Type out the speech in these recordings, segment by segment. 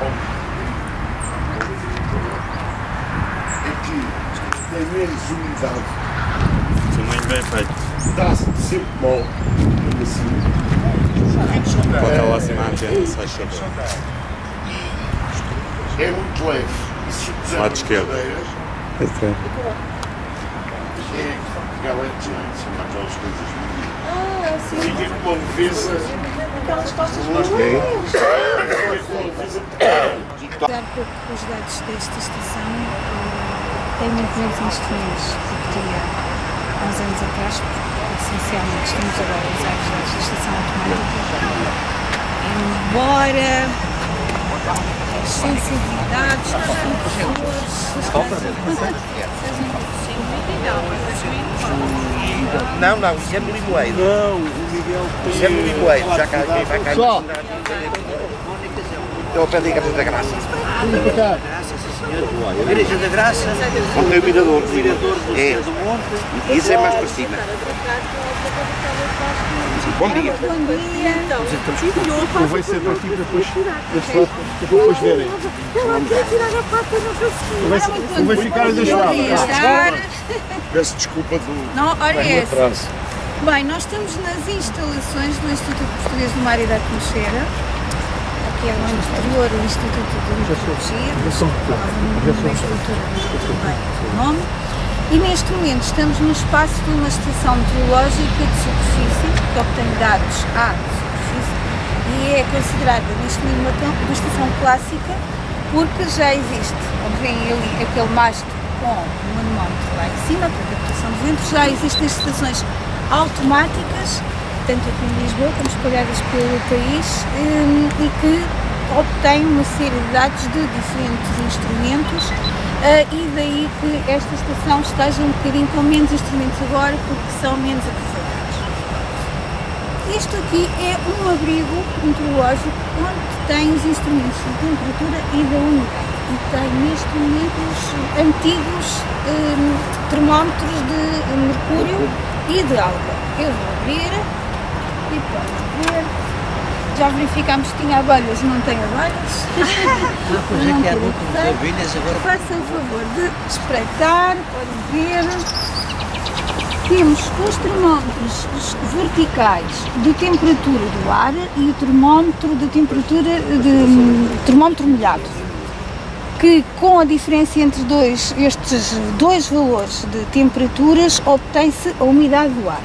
é que tem menos umidade. São muito bem feitos. Dá-se sempre mal, assim. Bota lá acima a antena, se faz favor. É muito leve. E se puser Lado esquerdo. é galete, são aquelas coisas. Sim. Fica com uma leveza. Aquelas costas Fica com uma leveza. Dar pouco os dados desta estação, tem muito menos instrumentos do que tinha há uns anos atrás, porque essencialmente estamos agora a usar os dados da estação automática, embora as sensibilidades dos Não, isso é no Limoeiro. Não, o Miguel tem... Isso é no Limoeiro, já cá vai cá. Só. Estou ao pé da Igreja da Graça. Igreja da Graça, Onde é o mirador? é. Isso é mais para cima. Bom dia. Bom dia! Eu vou ser para aqui para depois verem. Eu vou ficar deste lado. Peço desculpa do... Não, olha esse. atraso. Bem, nós estamos nas instalações do Instituto Português do Mar e da Atmosfera, que é no exterior do Instituto de Meteorologia, nome. E neste momento estamos no espaço de uma estação meteorológica de superfície, que obtém dados à superfície, e é considerada neste momento uma estação clássica, porque já existe, como veem ali, aquele mastro com o manemómetro lá em cima, para a captação de vento, já existem estações automáticas, tanto aqui em Lisboa como espalhadas pelo país, e que obtêm uma série de dados de diferentes instrumentos, e daí que esta estação esteja um bocadinho com menos instrumentos agora, porque são menos aproveitados. Isto aqui é um abrigo meteorológico onde tem os instrumentos de temperatura e da umidade, e tem neste momento os antigos termómetros de mercúrio e de álcool. Eu vou abrir e podem ver. Já verificámos que tinha abelhas, não tem abelhas. Pois é que há muitas abelhas agora. Façam o favor de espreitar, podem ver. Temos os termómetros verticais de temperatura do ar e o termómetro de temperatura termómetro molhado, que com a diferença entre estes dois valores de temperaturas obtém-se a umidade do ar.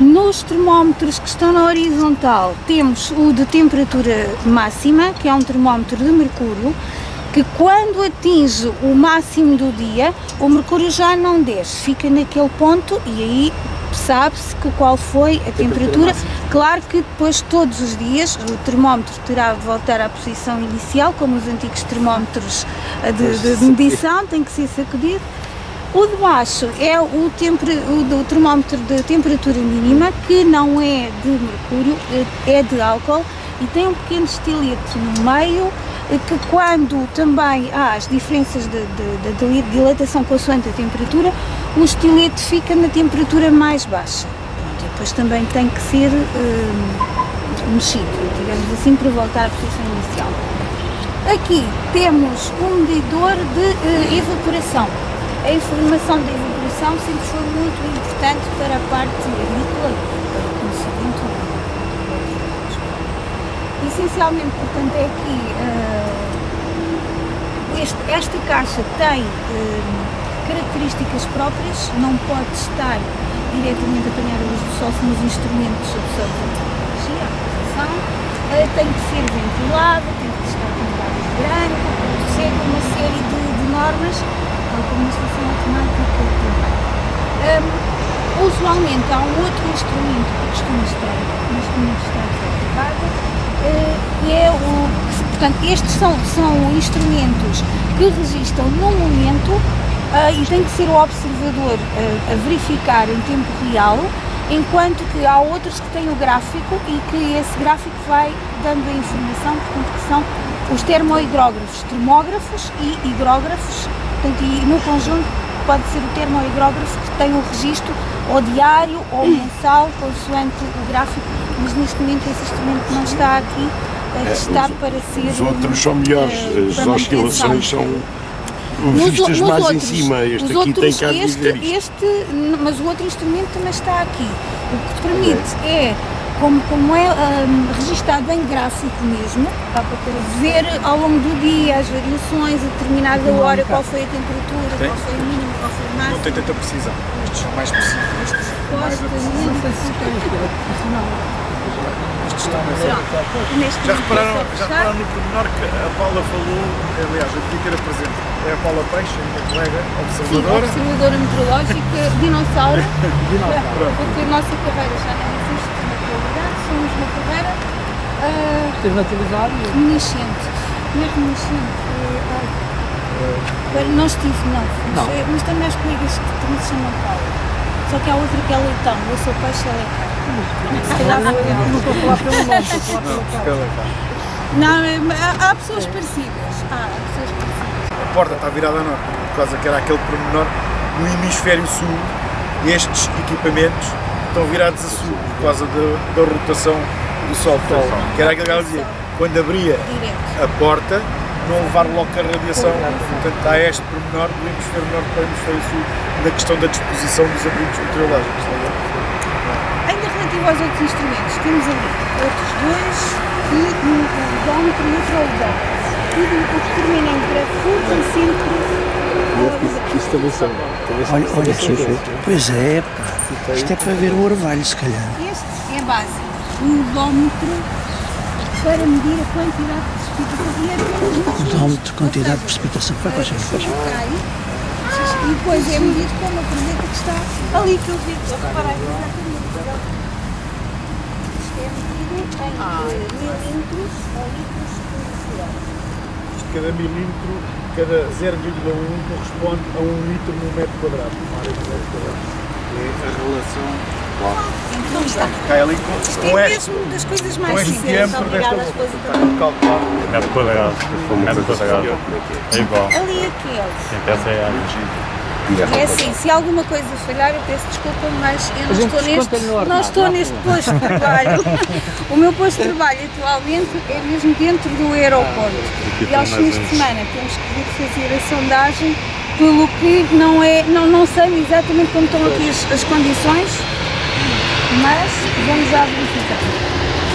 Nos termómetros que estão na horizontal temos o de temperatura máxima, que é um termómetro de mercúrio, que quando atinge o máximo do dia, o mercúrio já não desce, fica naquele ponto e aí sabe-se qual foi a temperatura. Claro que depois todos os dias o termómetro terá de voltar à posição inicial, como os antigos termómetros de medição, tem que ser sacudido. O de baixo é o termómetro de temperatura mínima, que não é de mercúrio, é de álcool, e tem um pequeno estilete no meio, que quando também há as diferenças de dilatação consoante a temperatura, o estilete fica na temperatura mais baixa. Pronto, e depois também tem que ser mexido, digamos assim, para voltar à posição inicial. Aqui temos um medidor de evaporação. A informação da evaporação sempre foi muito importante para a parte agrícola, para o conhecimento. Essencialmente, portanto, é que esta caixa tem características próprias, não pode estar diretamente a apanhar a luz do sol, nos instrumentos absorvem a energia, a radiação, tem que ser ventilada, tem que estar temperada de branco, segue uma série de normas, como uma estação automática também. Usualmente há um outro instrumento que costuma estar desativado, e é portanto, estes são instrumentos que registram no momento, e tem que ser o observador a verificar em tempo real, enquanto que há outros que têm o gráfico e que esse gráfico vai dando a informação, portanto, que são os termohidrógrafos, termógrafos e hidrógrafos. Portanto, e no conjunto pode ser o termohidrógrafo que tem o registro ou diário ou mensal, consoante o gráfico, mas neste momento esse instrumento não está aqui, está para ser... Os outros são melhores, para as manutenção. oscilações são Nos vistas nos mais outros, em cima. Este os aqui outros, tem que dizer isto. mas o outro instrumento também está aqui. O que te permite é, como é registado em gráfico mesmo, dá para ver ao longo do dia as variações, a determinada hora, qual foi a temperatura, qual foi o mínimo, qual foi o máximo. Não tem tanta precisão. Estes são mais precisos. Já repararam no pormenor que a Paula falou, aliás, eu podia ter presente. É a Paula Peixe, a minha colega, observadora. Sim, observadora meteorológica, dinossauro. Porque a nossa carreira já não existe na atualidade, somos uma carreira Desnaturalizado? reminiscente. Não é reminiscente. Não estive, não. Mas tenho mais colegas que também se chamam Paula. Só que há outra que é leitão. Eu sou peixe e leitão. Se calhar foi ela. Não estou a falar pelo nome, estou a falar pelo local. Não, há pessoas parecidas. A porta está virada a norte, por causa que era aquele pormenor no hemisfério sul. Estes equipamentos estão virados a sul, por causa da rotação do Sol. Que era aquilo que ela dizia. Quando abria a porta, não levar logo a radiação. Portanto, há este pormenor do hemisfério norte para o hemisfério sul na questão da disposição dos abrigos meteorológicos. Ainda relativo aos outros instrumentos, temos ali outros dois e um odómetro e outro odómetro. Tudo o que determina em grafura e sempre... Isto também são. Olha aqui, pois é, pá. Isto é para ver o orvalho, se calhar. Este é básico, um odómetro para medir a quantidade de precipitação. Odómetro, quantidade de precipitação. E depois é medido com uma prancheta que está ali, que eu vi. Estou a reparar exatamente. Isto é medido em milímetros ou litros por quilómetro. Cada milímetro, cada 0,1 corresponde a 1 litro no metro quadrado, uma área de metro quadrado. É a relação, claro. Então está. Cai ali Isto com é este, mesmo das coisas com mais este simples. diâmetro desta boca. Está calculado. Metro quadrado. Metro quadrado. É igual. Ali aqueles. Quem pensa é a É assim, se alguma coisa falhar, eu peço desculpa, mas eu não estou neste posto de trabalho. O meu posto de trabalho atualmente é mesmo dentro do aeroporto. E aos fins de semana temos que vir fazer a sondagem, pelo que não sei exatamente como estão aqui as condições, mas vamos já verificar.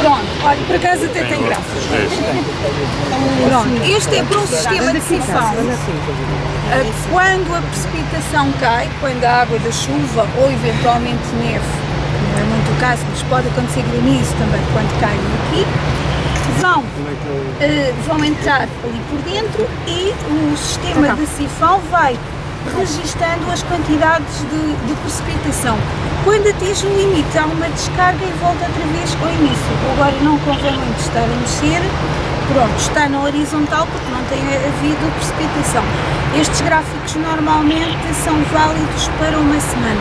Pronto, olha, por acaso até tem graça. Pronto, este é para um sistema de sifão. Quando a precipitação cai, quando a água da chuva ou eventualmente neve, não é muito o caso, mas pode acontecer granizo também quando cai aqui, vão entrar ali por dentro e o sistema de sifão vai registando as quantidades de precipitação. Quando atinge o limite, há uma descarga e volta outra vez ao início. Agora não convém muito estar a mexer, pronto, está na horizontal porque não tem havido precipitação. Estes gráficos normalmente são válidos para uma semana,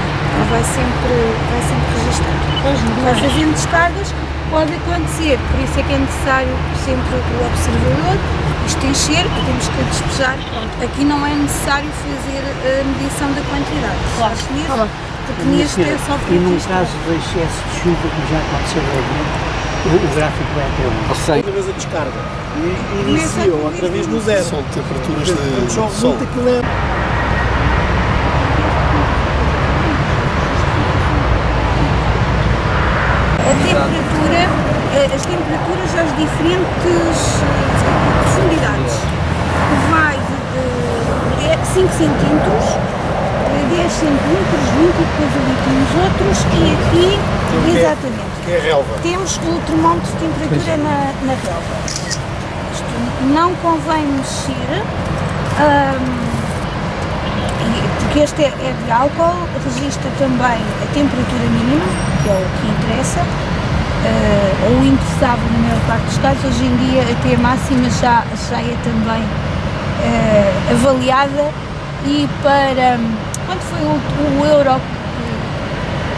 vai sempre registrar. Vai fazendo descargas, pode acontecer, por isso é que é necessário sempre o observador, isto encher e temos que despejar. Pronto, aqui não é necessário fazer a medição da quantidade, claro. Porque neste é só para e num caso de excesso de chuva, como já aconteceu o gráfico vai até onde? Outra vez a descarga e inicia outra vez no zero. São temperaturas Quando de chove sol. muito, aquilo é... As temperaturas às diferentes profundidades, vai de 5 centímetros, 10 centímetros, 20 e depois ali temos outros e aqui, exatamente, Que é a relva. temos o termómetro de temperatura na relva. Isto não convém mexer, porque este é de álcool, registra também a temperatura mínima, que é o que interessa, ou interessável na maior parte dos casos. Hoje em dia até a máxima já é também avaliada, e para, quando foi o Euro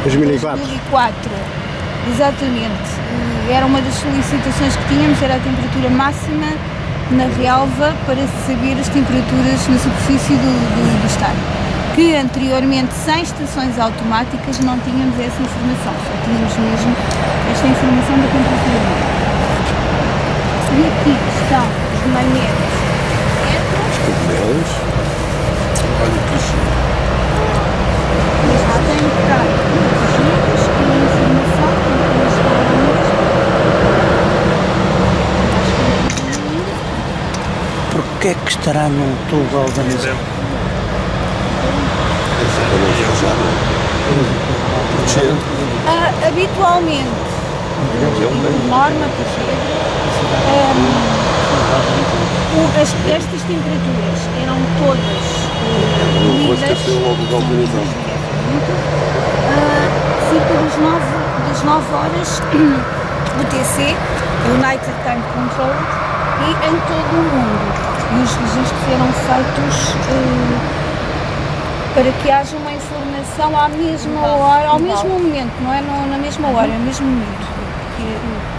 2004, exatamente, era uma das solicitações que tínhamos, era a temperatura máxima na relva para saber as temperaturas na superfície do estádio, que anteriormente, sem estações automáticas, não tínhamos essa informação, só tínhamos mesmo esta informação da temperatura. aqui estão os manetes. Cogumelos. Olha que giro. Mas lá tem que estar protegidos e a informação que eles estão lá mesmo. Porquê é que estará num tubo organizado? Habitualmente, por norma, por regra, estas temperaturas eram todas medidas cerca das 9 horas UTC, United Time Control, e em todo o mundo. E os registros eram feitos para que haja uma informação à mesma hora, ao mesmo momento, não é na mesma hora, é o mesmo momento.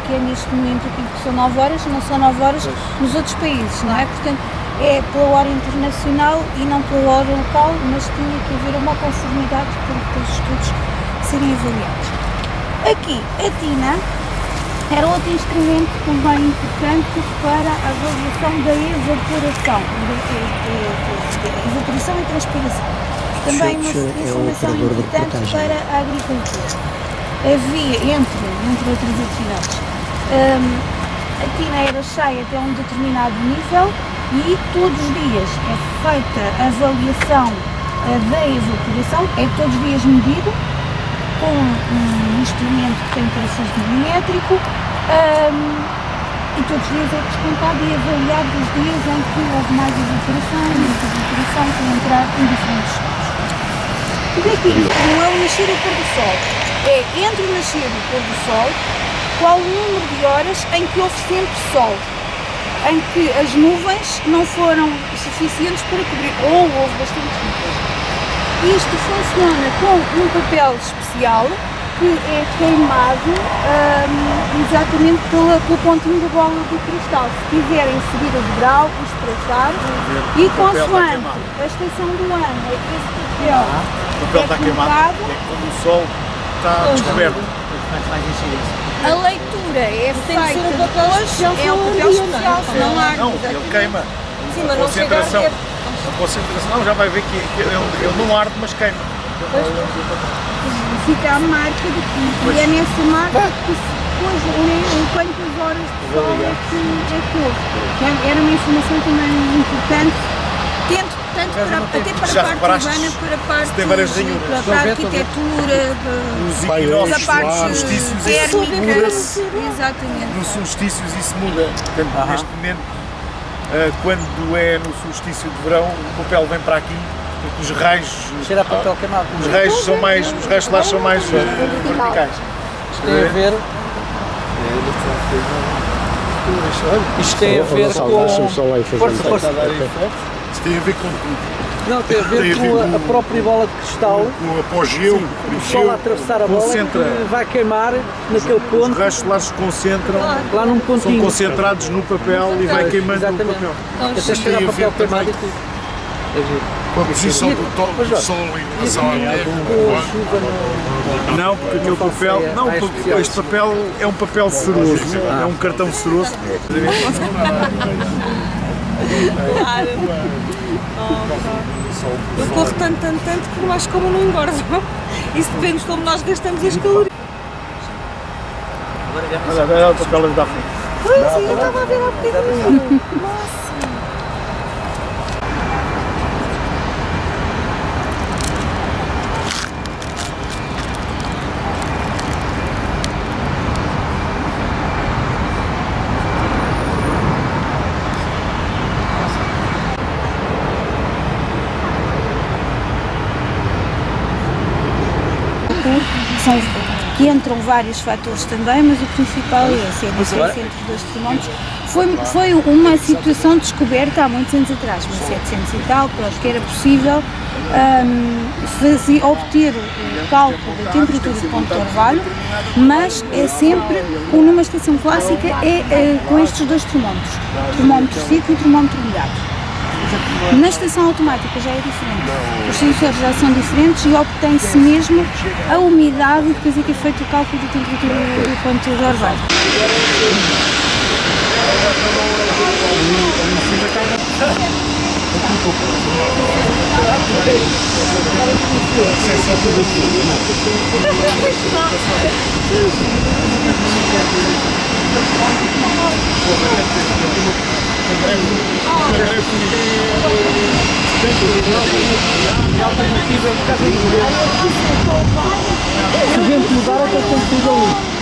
Que é neste momento aqui que são 9 horas, não são 9 horas nos outros países, não é? Portanto, é pela hora internacional e não pela hora local, mas tinha que haver uma conformidade para os estudos serem avaliados. Aqui, a tina era outro instrumento também importante para a avaliação da evaporação, evaporação e transpiração. Também uma informação importante para a agricultura. Havia, entre outras atividades, a tina era cheia até um determinado nível e todos os dias é feita a avaliação da evaporação, é todos os dias medido com um instrumento que tem pressão milimétrico e todos os dias é descontado e avaliado os dias em que houve mais evaporação e menos evaporação para entrar em diferentes estados. E daqui, não é o nascer e o pôr do sol, é entre o nascer e o pôr do sol qual o número de horas em que houve sempre sol, em que as nuvens não foram suficientes para cobrir, ou houve bastante nuvens. Isto funciona com um papel especial que é queimado exatamente pelo pontinho da bola do cristal. Se quiserem subir o degrau, espreitar, e consoante a estação do ano, é que esse papel está queimado, é quando o sol está descoberto. A leitura é feita depois, é um papel especial, não há. Não, ele queima. Sim, mas não chega a ser. A concentração já vai ver que ele não arde, mas queima. Fica a marca de que, e é nessa marca que depois lê quantas horas de sol é que houve. Era uma informação também importante, tanto para, até para a parte urbana, para a parte para a arquitetura, da parte térmica. Exatamente. Nos solstícios isso muda. Portanto, neste momento, quando é no solstício de verão, o papel vem para aqui. Os raios, cheira a papel queimado. Os raios solares são mais verticais. Tem a ver. Isto tem a ver com. Força. Isto tem a ver com tudo. Não, tem a ver com a própria bola de cristal. Com o apogeu. O sol a atravessar a bola que vai queimar naquele ponto. Os raios solares se concentram lá num pontinho. São concentrados no papel e vai queimando o papel. Até chegar a papel queimado e tudo. Com a posição do sol em relação à terra. Não, porque aquele papel. Não, porque este papel é um papel ceroso. É um cartão ceroso. Eu corro tanto que eu acho que como não engordo. Isso depende de como nós gastamos as calorias. Olha o papel ali da frente. Pois, eu estava a ver há bocadinho. Nossa! Que entram vários fatores também, mas o principal é esse, a diferença entre os dois termómetros. Foi uma situação descoberta há muitos anos atrás, 1700 e tal, que era possível obter o cálculo da temperatura de ponto de orvalho, mas é sempre, numa estação clássica, com estes dois termómetros, termómetro seco e termómetro molhado. Na estação automática já é diferente, os sensores já são diferentes e obtém-se mesmo a umidade e depois é que é feito o cálculo da temperatura do ponto de orvalho. Se o vento mudar, é que eles têm tudo ali.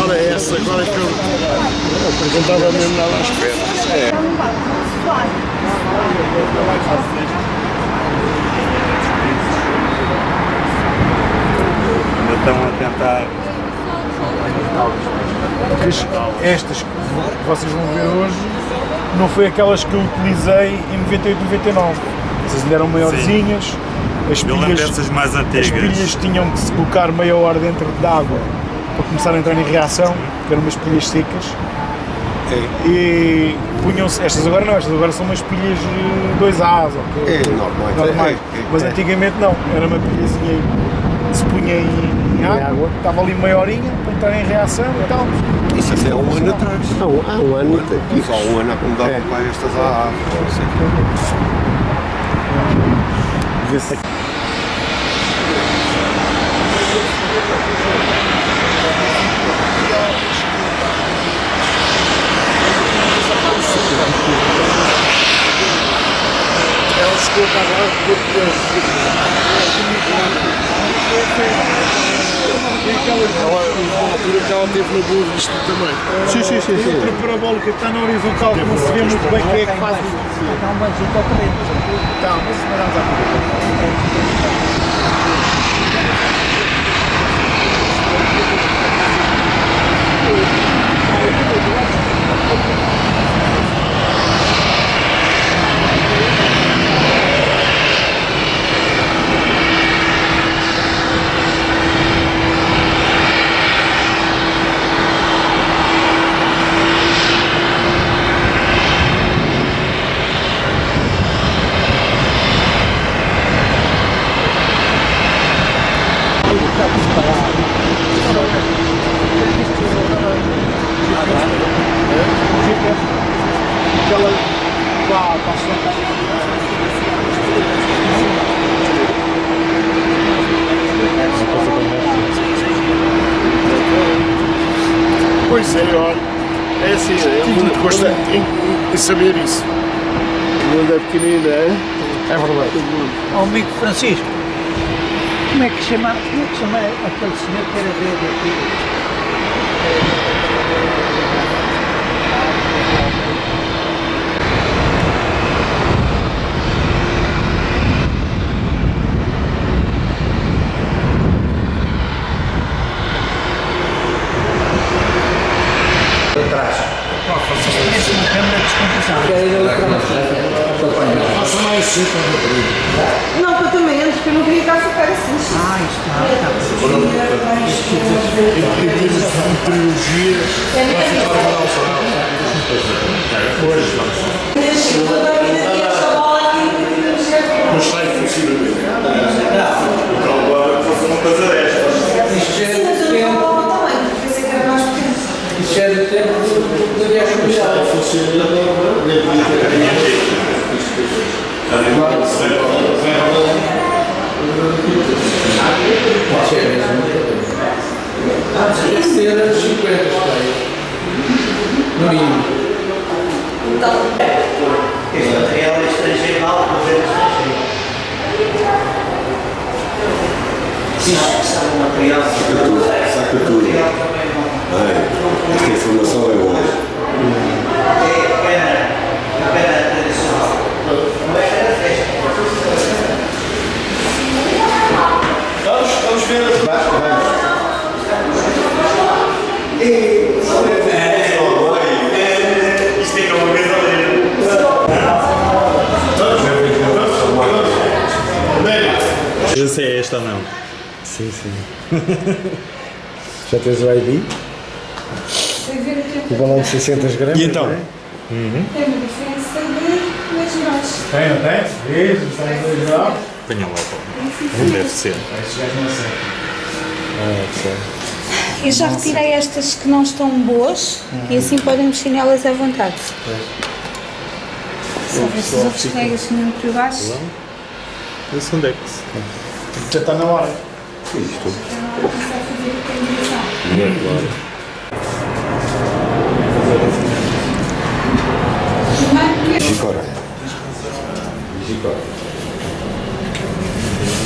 Olha essa, agora que eu não estava mesmo nada à espera. Ainda estão a tentar. Estas que vocês vão ver hoje não foi aquelas que eu utilizei em 98, 99. Essas ainda eram maiorzinhas. Eu lembro dessas mais antigas. As pilhas tinham que se colocar meia hora dentro de água para começar a entrar em reação, que eram umas pilhas secas. E punham-se, estas agora não, estas agora são umas pilhas 2As, normais. Mas antigamente não, era uma pilhazinha que se punha em água, estava ali meia horinha para entrar em reação e tal. Isso até há um ano atrás. Há um ano. Só há um ano a mudar para estas AA. Vê-se Ela chegou a acabar porque a altura que ela teve no Boa Vista também. Sim. Outra parabólica que está na horizontal, que não se vê muito bem quem é que faz isso. Está um banzinho ao corrente. Tá, mas se não dá para aquela Pois é, olha, é assim, é muito gosto em saber isso. O mundo é pequenino, é? é verdade. Ó amigo Francisco, como é que chama aquele senhor que era dele aqui? Parece uma câmara de descompressão. Faça mais cedo. Não, para também antes, porque eu não queria cá ficar assim. Em termos de meteorologia, vai ficar mal alterado. Mas está em funcionamento. Então, agora fazer uma coisa destas. Isso é do tempo do viagem Está em funcionamento. Isso era dos 50, está aí. No mínimo. Este material é estrangeiro, mal, mas é estrangeiro. Isso é um material. Saca tudo. Esta informação é hoje. É pena tradicional. Não é pena festa. Vamos ver. Vamos. Isto é como uma vez eu sei é esta ou não? Sim. Já tens o ID? O balão de 600 gramas. E então? Não é? Tem uma diferença de 2 graus. Tem? Vês? Está em 2 graus? Apanha lá, pô. Não deve ser. Ah, ok. Eu já retirei estas que não estão boas e assim podem mexer nelas à vontade. Só ver se os outros colegas vinham por baixo. Esse onde é que se... Já está na hora. Isto. Gicora. Gicora.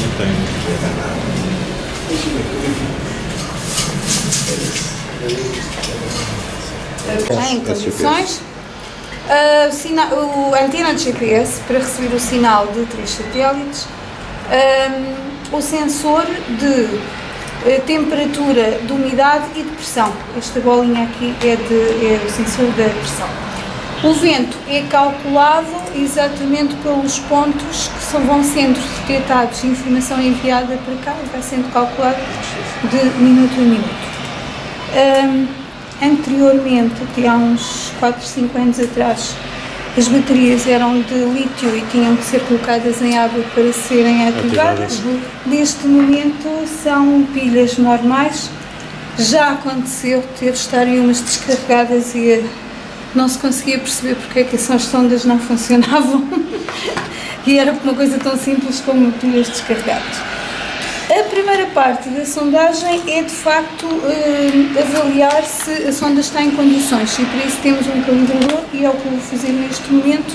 Não tenho. Em condições, a antena de GPS para receber o sinal de 3 satélites, o sensor de temperatura, de umidade e de pressão. Esta bolinha aqui é o sensor da pressão. O vento é calculado exatamente pelos pontos que vão sendo detectados, informação enviada para cá e vai sendo calculado de minuto a minuto. Anteriormente, até há uns 4, 5 anos atrás, as baterias eram de lítio e tinham que ser colocadas em água para serem ativadas. Neste momento são pilhas normais. Já aconteceu de estarem umas descarregadas e não se conseguia perceber porque é que as sondas não funcionavam e era uma coisa tão simples como pilhas descarregadas. A primeira parte da sondagem é de facto avaliar se a sonda está em condições e para isso temos um calibrador e é o que eu vou fazer neste momento,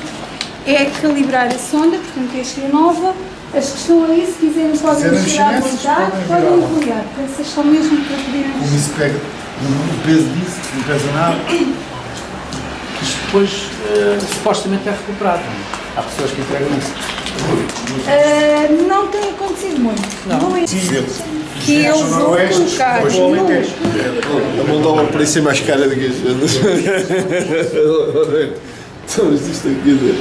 é calibrar a sonda, portanto esta é nova. As que estão aí, se quiserem podem mexer à vontade, podem avaliar, essas são mesmo para poderem... Como isso pega o peso disso, não pesa nada. Isto depois supostamente é recuperado. Há pessoas que entregam isso. Não tem acontecido muito. Não é que eu vou colocar A mão de obra parecia mais cara do que as outras. Então, isto aqui.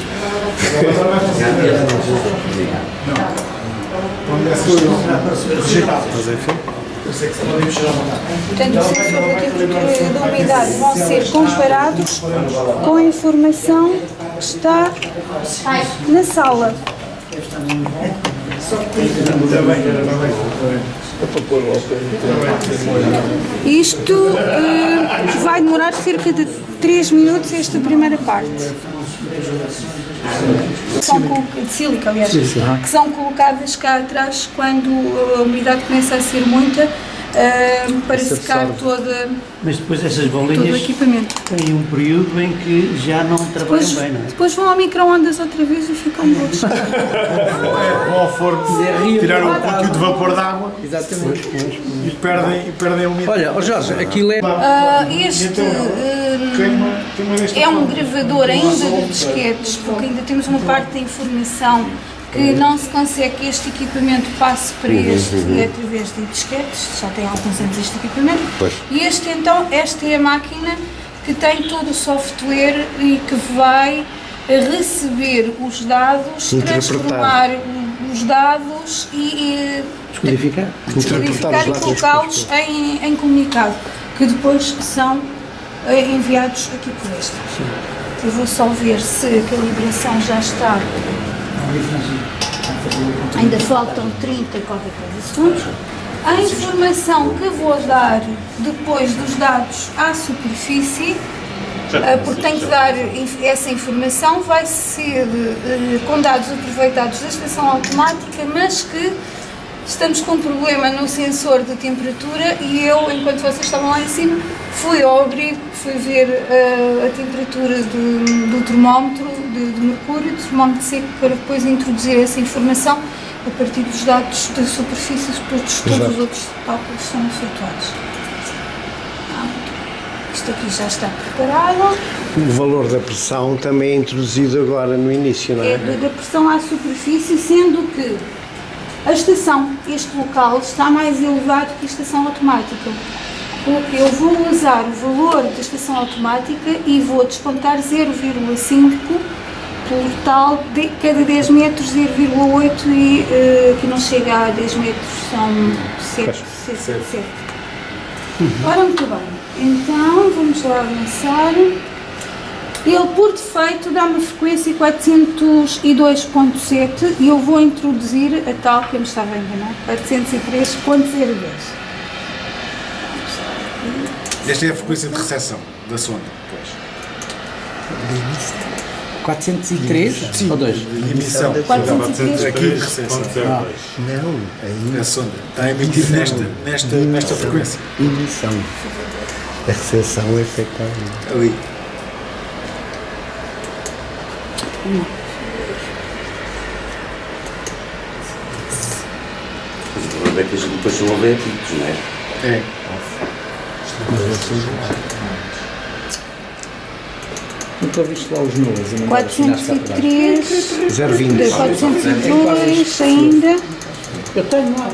Mas enfim. Portanto, o sensor da temperatura e da umidade vão ser comparados com a informação que está na sala. Isto vai demorar cerca de 3 minutos esta primeira parte. De sílica, aliás, que são colocadas cá atrás quando a umidade começa a ser muita para secar toda. Mas depois essas bolinhas todo o equipamento. têm um período em que já não trabalham bem, não é? Depois vão ao micro-ondas outra vez e ficam bons. Vão ao forno, tirar um pouquinho de vapor de água. Exatamente. E perdem a umidade. Olha, Jorge, aquilo é... Este é um gravador ainda de disquetes, porque ainda temos uma parte da informação que não se consegue que este equipamento passe para este através de disquetes, já tem alguns anos este equipamento. E esta é a máquina que tem todo o software e que vai receber os dados, transformar os dados e descodificar e colocá-los em comunicado, que depois são enviados aqui por este. Eu vou só ver se a calibração já está. Ainda faltam 30 e qualquer coisa segundos. A informação que vou dar depois dos dados à superfície, porque tenho que dar essa informação, vai ser com dados aproveitados da estação automática, mas que estamos com um problema no sensor de temperatura e eu, enquanto vocês estavam lá em cima, fui ao abrigo, fui ver a temperatura do termómetro de mercúrio, do termómetro seco, para depois introduzir essa informação a partir dos dados de superfícies, depois todos os outros cálculos são efetuados. Isto aqui já está preparado. O valor da pressão também é introduzido agora no início, não é? É da pressão à superfície, sendo que a estação, este local, está mais elevado que a estação automática. Eu vou usar o valor da estação automática e vou descontar 0,5 por tal, de cada 10 metros 0,8 e que não chega a 10 metros, são 7. Ora, muito bem, então vamos lá avançar. Ele, por defeito, dá-me a frequência 402.7 e eu vou introduzir a tal que eu me estava a enganar, 403.010. Esta é a frequência de recepção da sonda. 403 ou 2? De emissão. 403. Aqui de recepção. Não, A sonda está a emitir nesta frequência. emissão. A recepção é feita Ali. Mas o problema é que a gente depois só ouve picos, não é? É. Nunca viste lá os nuvens a mandar 403, 020. 402 ainda. Eu tenho lá.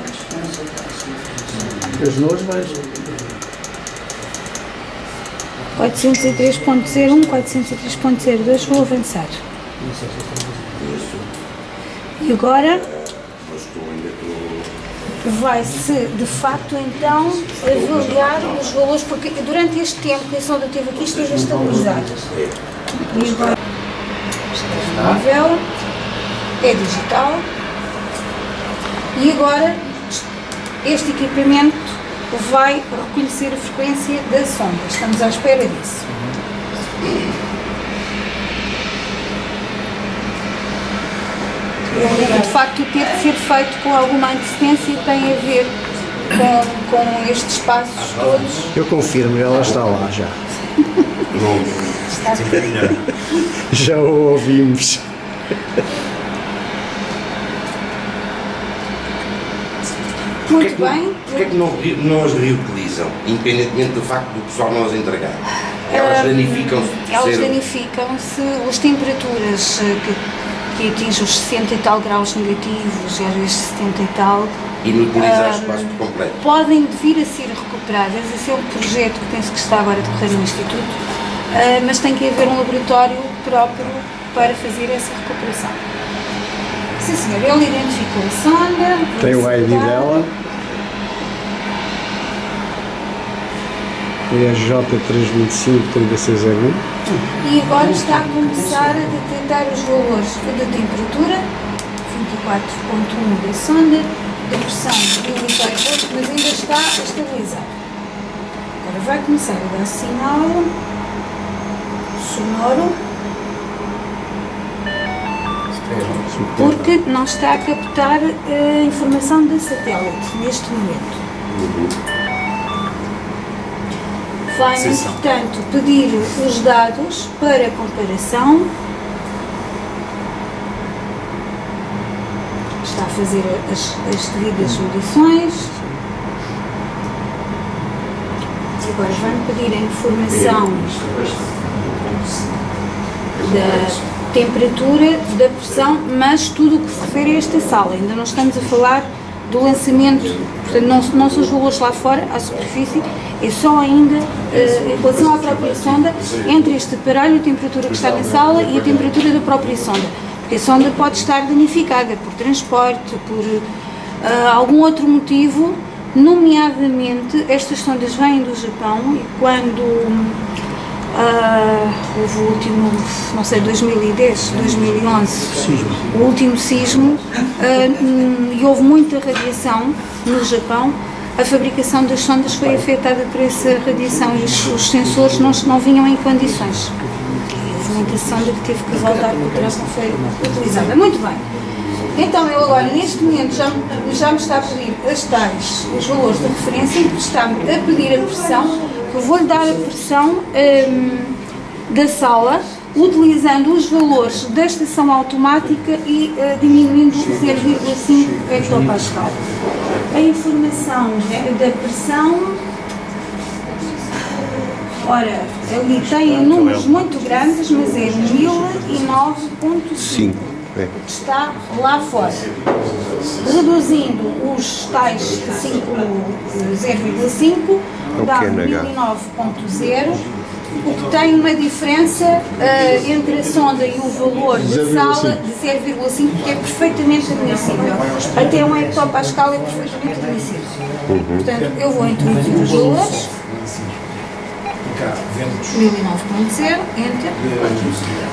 Os nuvens vais. 403.01, 403.02, vou avançar. E agora vai-se, de facto, então, avaliar os valores, porque durante este tempo que a sonda teve aqui, esteve estabilizado. E agora, está nível, é digital, e agora este equipamento vai reconhecer a frequência da sonda. Estamos à espera disso. De facto, teve de ser feito com alguma antecedência e tem a ver com estes passos todos. Eu confirmo, ela está lá já. Já o ouvimos. Muito bem. Porquê é que não as reutilizam, independentemente do facto do pessoal não as entregar? Elas danificam-se? Elas danificam-se, as temperaturas que atingem os 60 e tal graus negativos, e às vezes 70 e tal, Inutilizar espaço por completo. podem vir a ser recuperadas. Esse é um projeto que penso que está agora a decorrer no Instituto, mas tem que haver um laboratório próprio para fazer essa recuperação. Sim, senhor, ele identificou a sonda. Tem o ID dela. É a J325-3601. E agora está a começar a detectar os valores da temperatura, 24.1 da sonda, da pressão, 1.8, mas ainda está a estabilizar. Agora vai começar a dar sinal sonoro, porque não está a captar a informação da satélite neste momento. Vai, portanto, pedir os dados para comparação. Está a fazer as devidas medições. E agora vai-me pedir a informação da temperatura, da pressão, mas tudo o que se refere a esta sala. Ainda não estamos a falar do lançamento, portanto não são os valores lá fora, à superfície, é só ainda em relação à própria sonda, entre este aparelho, a temperatura que está na sala e a temperatura da própria sonda, porque a sonda pode estar danificada por transporte, por algum outro motivo, nomeadamente estas sondas vêm do Japão e quando houve o último, não sei, 2010, 2011, o último sismo, e houve muita radiação no Japão, a fabricação das sondas foi afetada por essa radiação e os sensores não vinham em condições. Houve muita sonda que teve que voltar porque não foi utilizada. Muito bem. Então, eu agora, neste momento, já me está a pedir os valores de referência, está-me a pedir a pressão. Eu vou-lhe dar a pressão da sala, utilizando os valores da estação automática e diminuindo 0,5 hectopascal. A informação da pressão, ora, ali tem números muito grandes, mas é 1009.5. Está lá fora. Reduzindo os tais 0,5, dá 1009.0, o que tem uma diferença entre a sonda e o valor da sala de 0,5, que é perfeitamente admissível. Até 1 hectopascal é perfeitamente admissível. Portanto, eu vou introduzir os valores. 1009.0, Enter.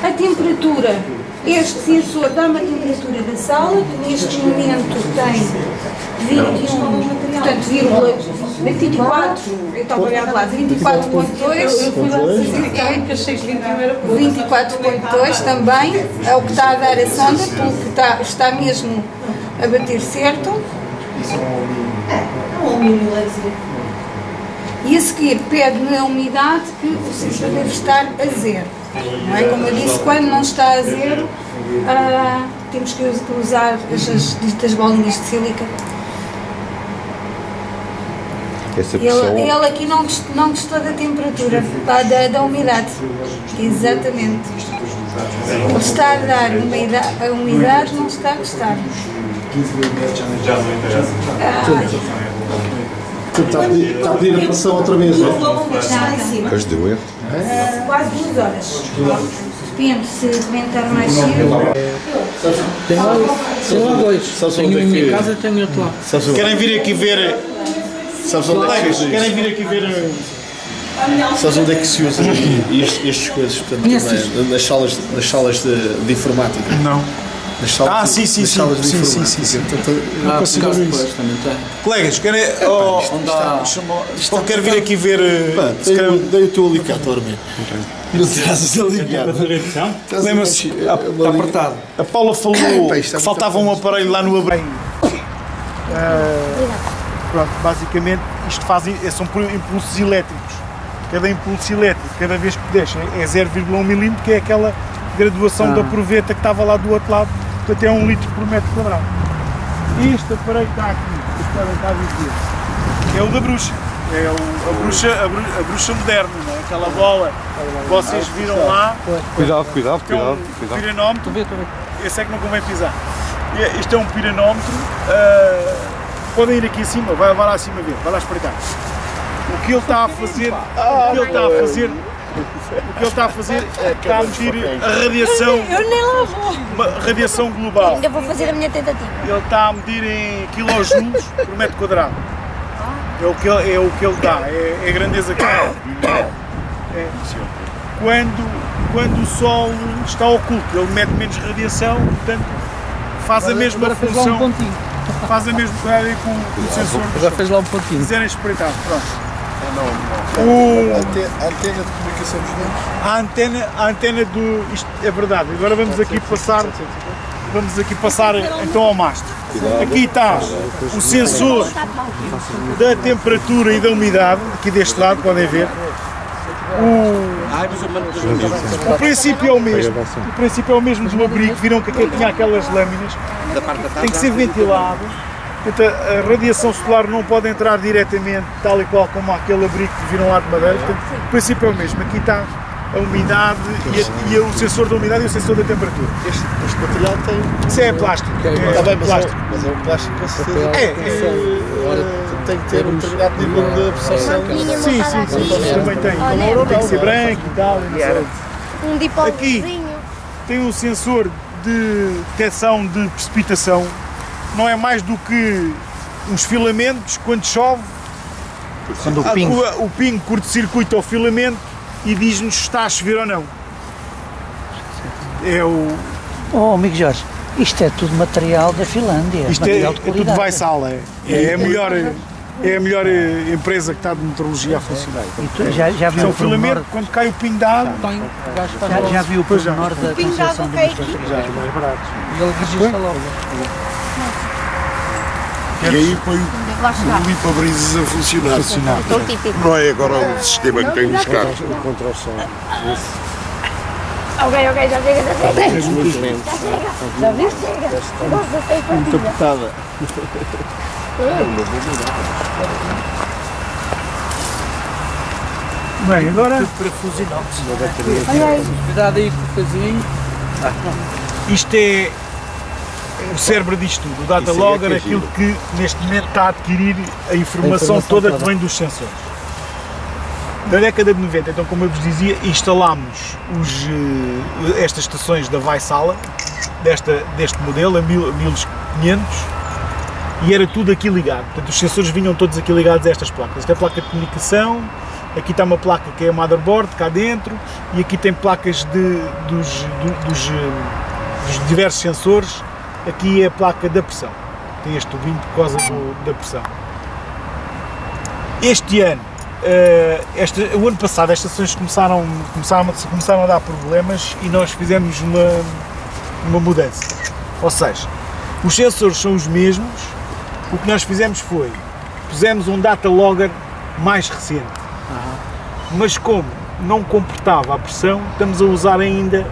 A temperatura. Este sensor dá-me a temperatura da sala, que neste momento tem 21, portanto, 24, eu estava a olhar de lado, 24.2, 24.2 também, é o que está a dar a sonda, porque está mesmo a bater certo. E a seguir pede-me a umidade que o sensor deve estar a zero. Não é? Como eu disse, quando não está a zero, temos que usar as ditas bolinhas de sílica. Ele aqui não gostou da temperatura, da umidade. Exatamente. Ele está a dar a umidade, não está a gostar. Está a pedir a pressão outra vez, não é? Pois deu erro. Quase 2 horas. Depende se aumentar mais cedo. Tem lá 2. Tenho em minha casa e tenho outro lá. Querem vir aqui ver... Colegas, querem vir aqui ver... Sabes onde é que se usa estas coisas? Portanto, também, nas salas de informática? Não. Nas salas sim. Portanto, não consigo ver isso. Colegas, querem... Quero vir aqui ver... Dei o teu alicate, Orme. Não trazes alicate. Lembra-se, está apertado. A Paula falou que faltava um aparelho lá no abrigo. Pronto, basicamente isto são impulsos elétricos. Cada impulso elétrico, cada vez que deixa, é 0,1 milímetro, que é aquela graduação da proveta que estava lá do outro lado, portanto é 1 litro por metro quadrado. Este aparelho que está aqui, que podem estar a dizer, é o da bruxa. É a bruxa moderna, não é? Aquela bola que vocês viram lá. Cuidado. É um piranómetro. Esse é que não convém pisar. Isto é um piranómetro. Podem ir aqui acima, vai lá acima ver, vai lá espreitar. O que ele está a fazer, está a medir a radiação. Eu nem lá vou. Radiação global. Ainda vou fazer a minha tentativa. Ele está a medir em kilojoules por metro quadrado. É o que ele dá, é a grandeza que é. Quando o Sol está oculto, ele mete menos radiação, portanto faz a mesma função. Faz a mesma coisa com o sensor. Já fez lá um pontinho. Se quiserem espreitar, pronto. A antena de comunicação dos dados? A antena do... Isto é verdade. Agora vamos aqui passar então ao mastro. Aqui está o sensor da temperatura e da umidade, aqui deste lado, podem ver. O princípio é o mesmo. O princípio é o mesmo do abrigo. Viram que aqui tinha aquelas lâminas. Tem que ser ventilado. Portanto, a radiação solar não pode entrar diretamente, tal e qual como aquele abrigo que viram lá de madeira. Portanto, o princípio é o mesmo. Aqui está a umidade e o sensor da umidade e o sensor da temperatura. Este material tem... Isso é plástico. Está bem, mas é um plástico com certeza. Tem que ter um determinado nível de absorção. Sim. Também tem. Tem que ser branco e tal. Um dipósito. Aqui tem um sensor de detecção de precipitação. Não é mais do que uns filamentos, quando chove, o pingo curto-circuita o filamento e diz-nos se está a chover ou não. É o... Oh, amigo Jorge, isto é tudo material da Finlândia. Isto material é tudo Vaisala. É a melhor empresa que está de meteorologia a funcionar. Já viu o filamento, quando cai o pingo de água... Já viu o pormenor da concepção do motor? Já, mais barato. Ele registra logo. E aí põe o limpa-brisas a funcionar. Não é agora o sistema que tem nos carros. Ok, já chega. Já viste? Muito apertada. Bem, agora... Cuidado aí com o pezinho. Isto é o cérebro disto tudo. O data logger é aquilo que neste momento está a adquirir a informação toda que vem dos sensores. Na década de 90, então, como eu vos dizia, instalámos estas estações da Vaisala, deste modelo, a 1500, e era tudo aqui ligado. Portanto, os sensores vinham todos aqui ligados a estas placas. Esta é a placa de comunicação, aqui está uma placa que é a motherboard, cá dentro, e aqui tem placas dos diversos sensores. Aqui é a placa da pressão. Tem este tubinho por causa da pressão. Este ano, o ano passado, as estações começaram a dar problemas e nós fizemos uma mudança. Ou seja, os sensores são os mesmos, o que nós fizemos foi, pusemos um data logger mais recente, mas como não comportava a pressão, estamos a usar ainda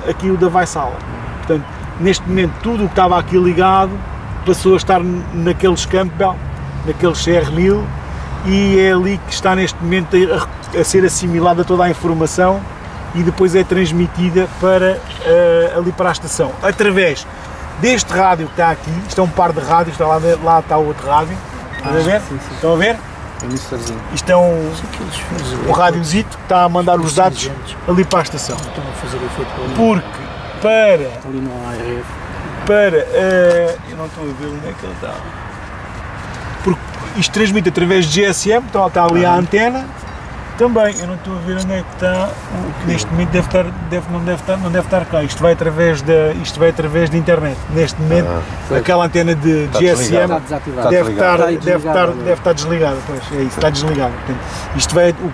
aqui o da Vaisala. Portanto, neste momento tudo o que estava aqui ligado passou a estar naqueles Campbell, naqueles CR1000, e é ali que está neste momento a ser assimilada toda a informação e depois é transmitida para, ali para a estação, através deste rádio que está aqui. Isto é um par de rádios, está lá está o outro rádio, estão a ver? Sim. Estão a ver? Isto é um rádiozito que está a mandar os dados ali para a estação, porque eu não estou a ver onde é que ele está, porque isto transmite através de GSM, então está ali a antena, também, eu não estou a ver onde é que está, neste momento não deve estar cá, isto vai através da internet, neste momento aquela antena de GSM deve estar desligada, pois, é isso, está desligada, portanto, isto vai, o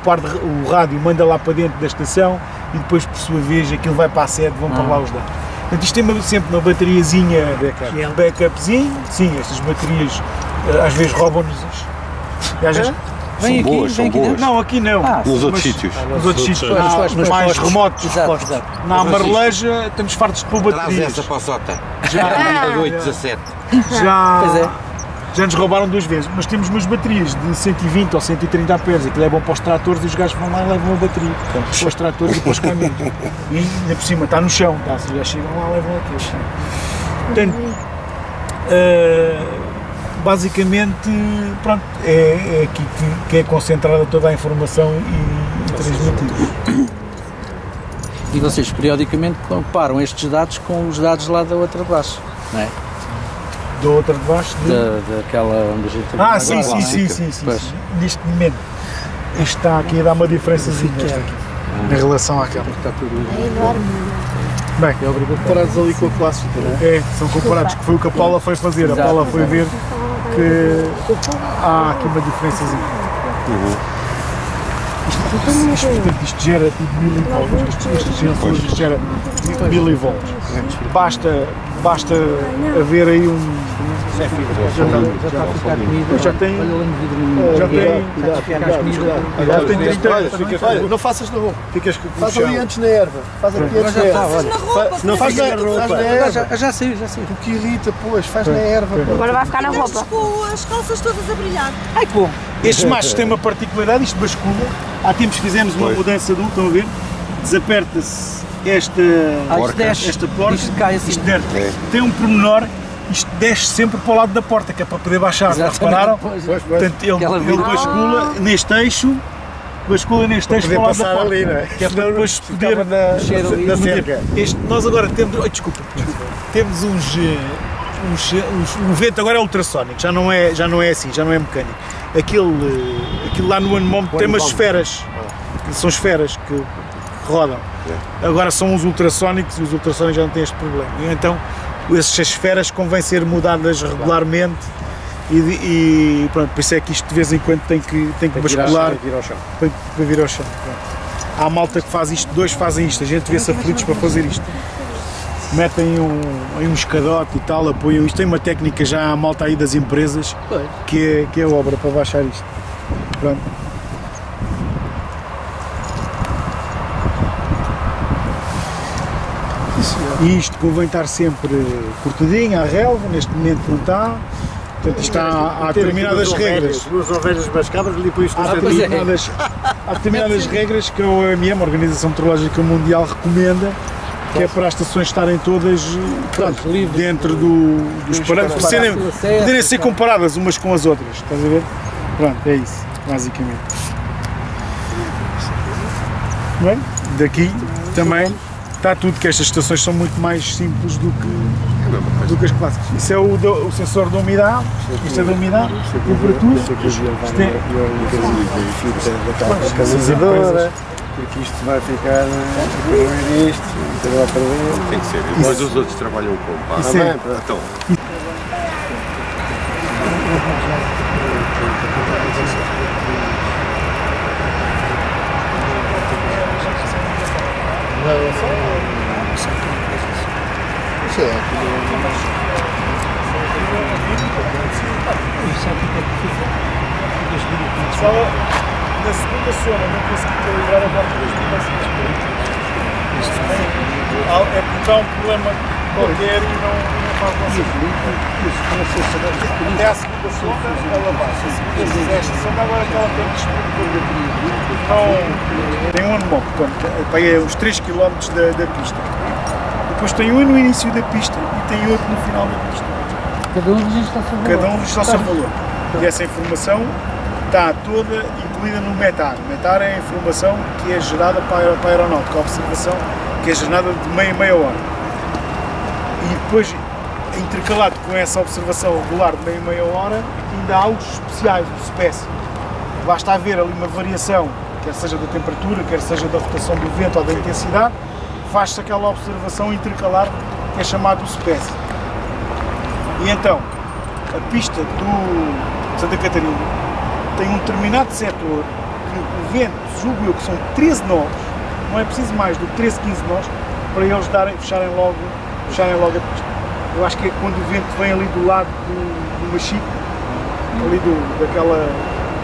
rádio manda lá para dentro da estação e depois por sua vez aquilo vai para a sede, vão para lá os dados. Portanto, isto tem sempre uma bateriazinha, backupzinho, sim, estas baterias às vezes roubam-nos, Vem aqui. Não, aqui não. Nos outros sítios. Nos outros sítios mais remotos. Na Amareleja estamos fartos de pôr baterias. Traz essa pausota. Já 8, 17. Já nos roubaram 2 vezes, mas temos umas baterias de 120 ou 130 amperes, aquilo é bom para os tratores e os gajos vão lá e levam a bateria para os tratores e para os caminhões. E ainda por cima está no chão, já chegam lá e levam aquilo. Portanto, basicamente, pronto, é aqui que é concentrada toda a informação e transmitida. E vocês periodicamente comparam estes dados com os dados lá da outra de baixo, não é? Da outra de baixo? Daquela onde a gente... sim. Neste momento, este está aqui a dar uma diferençazinha em relação àquela. Está tudo bem, comparados ali com a clássica, não é? São comparados, que foi o que a Paula foi fazer. A Paula foi ver que há aqui uma diferençazinha. Isto gera tipo milivolts, estes sensores gera milivolts. Basta haver aí já tem 30 anos. Não faças na roupa. Faz ali antes na erva. Faz aqui antes na erva. Não faz na erva. Já saiu. O que irrita, pois, faz na erva. Agora vai ficar na roupa. Com as calças todas a brilhar. Ai, bom. Estes machos têm uma particularidade, isto bascula. Há tempos fizemos uma mudança de estão a ver? Desaperta-se esta porta, isto tem um pormenor, isto desce sempre para o lado da porta, que é para poder baixar, repararam? Portanto, ele bascula neste eixo, para o lado da porta, ali, não é? Que é para depois poder na cerca. Nós agora temos, temos o vento agora é ultrassónico, já não é assim, já não é mecânico. Aquilo lá no anemómetro tem umas esferas, são esferas que rodam. Agora são os ultrassónicos e os ultrassónicos já não têm este problema. E então essas esferas convém ser mudadas regularmente e pronto, por isso é que isto de vez em quando tem que bascular para vir ao chão. Há a malta que faz isto, 2 fazem isto, a gente vê-se aflitos para fazer isto. Metem um escadote e tal, apoiam isto. Tem uma técnica já a malta aí das empresas que é obra para baixar isto. Pronto. E isto convém estar sempre cortadinho à relva, neste momento não está. Portanto, isto há determinadas regras. 2 ovelhas mascabras e depois há determinadas regras que a OMM, a Organização Meteorológica Mundial, recomenda, que é para as estações estarem todas dentro dos parâmetros, poderem ser comparadas umas com as outras, estás a ver? Pronto, é isso, basicamente. Bem, daqui também está tudo, que estas estações são muito mais simples do que as clássicas. Isso é o sensor da umidade, isto é da umidade, temperatura, isto é a canalizadora, porque isto vai ficar isto, vai para ver. Tem que ser, e depois os outros trabalham com pá. Então. Se ela, na segunda zona, não conseguir calibrar a borda das mudanças, é porque há um problema qualquer e não faz nossa até à segunda sonda ela baixa. Esta sonda agora que ela tem disponível tem um anemão, portanto, é uns 3 km da pista. Depois tem um no início da pista e tem outro no final da pista. Cada um registra o seu valor. Cada um registra o seu valor. E essa informação está toda incluída no METAR. METAR é a informação que é gerada para a aeronáutica, a observação que é gerada de meia hora. E depois, intercalado com essa observação regular de meia hora, ainda há os especiais, o SPEC. Basta haver ali uma variação, quer seja da temperatura, quer seja da rotação do vento ou da intensidade, faz-se aquela observação intercalar que é chamado o SPEC. E então, a pista do Santa Catarina tem um determinado setor que o vento, julgo eu que são 13 nós, não é preciso mais do que 13, 15 nós, para eles fecharem logo a pista. Eu acho que é quando o vento vem ali do lado do Machico, ali daquela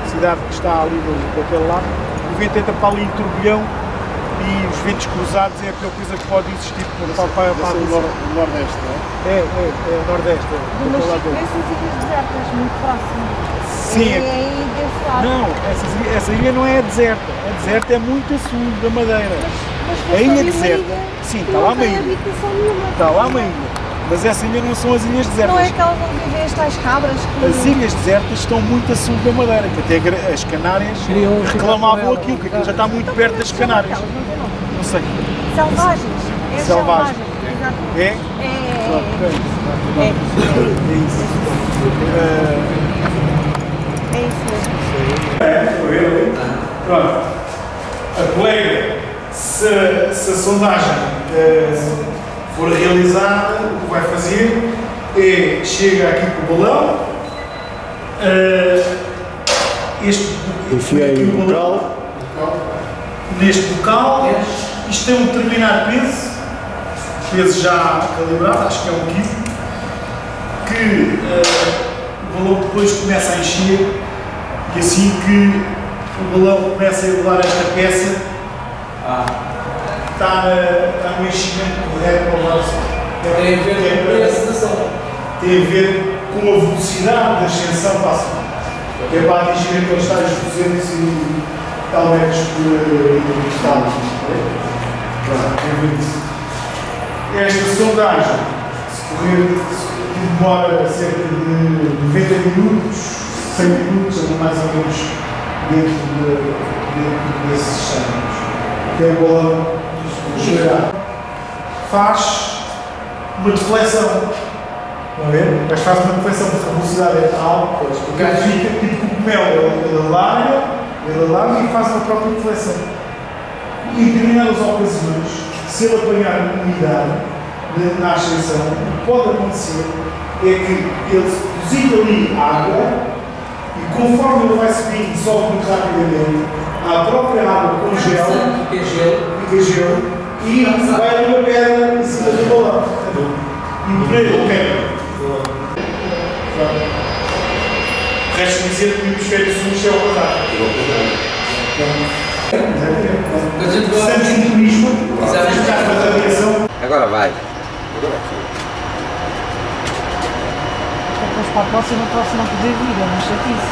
cidade que está ali daquele lado, o vento entra para ali em turbilhão e os ventos cruzados é a pior coisa que pode existir para o Nordeste, não é? É o Nordeste. Do Machico, essas ilhas desertas, muito próximas. Sim. Não, essa ilha não é deserta. A deserta é muito a sul da Madeira. Mas a ilha deserta, sim, está lá uma ilha. Está lá uma ilha. Mas essa ilha não são as ilhas desertas. Não é aquelas onde vivem as tais cabras que... As ilhas desertas estão muito a sul da Madeira, que até as Canárias reclamavam aquilo, que aquilo já está muito perto das Canárias. Não sei. Selvagens. É selvagem. Exatamente. É? É isso. É isso mesmo. Pronto. A colega, se a sondagem for realizada, o que vai fazer é chega aqui com o balão, enfia aí o bocal. Neste bocal, isto tem um determinado peso já calibrado, acho que é 1 kg, que o balão depois começa a encher e assim que o balão começa a elevar esta peça, está no enchimento correto para o lado. Tem a ver com o preço da sonda. Tem a ver com a velocidade da ascensão para a sonda. Que é para atingir aqueles tais 200 e tal metros por estado. Tem a ver isso. Esta sondagem, demora cerca de 90 minutos, 100 minutos, anda mais ou menos dentro desses anos. Que é o balão gerar. Faz uma deflexão. Estão a ver? Mas faz uma deflexão porque a velocidade é tal, porque ele fica tipo cogumelo, ele larga e faz uma própria deflexão. E em determinadas ocasiões, se ele apanhar umidade na ascensão, o que pode acontecer é que ele deposita ali água e conforme ele vai subindo e sobe muito rapidamente, a própria água congela, fica gelo e vai ali uma pedra em cima do balão. Impregna o quebra. Resta dizer que o hemisfério sul é o contrário. Precisamos de um turismo, neste caso da radiação. Agora vai. Depois para a próxima poder vir, é uma chatice.